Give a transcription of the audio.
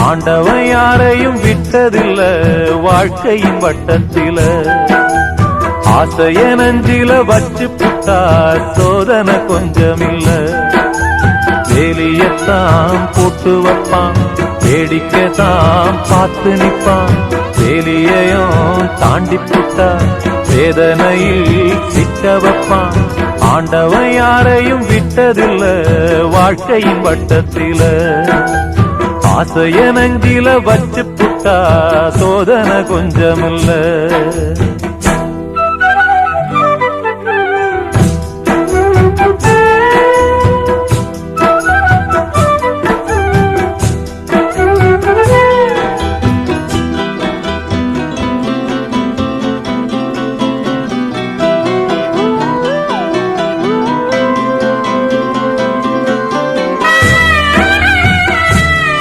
ஆண்டவன் யாரையும் விட்டதில்ல வாழ்க்கையின் வட்டத்தில. ஆசைய நஞ்சில வச்சு புட்டா சோதனை கொஞ்சமில்ல. வேலியத்தான் போட்டு வைப்பான், வேடிக்கைத்தான் பார்த்து நிற்பான். வேலியையும் தாண்டி புட்டா வேதனையில் சிக்க வைப்பான். ஆண்டவன் யாரையும் விட்டதில்ல வாழ்க்கையின் வட்டத்தில. ஆசைய நஞ்சில வச்சு புட்டா சோதனை கொஞ்சமில்ல.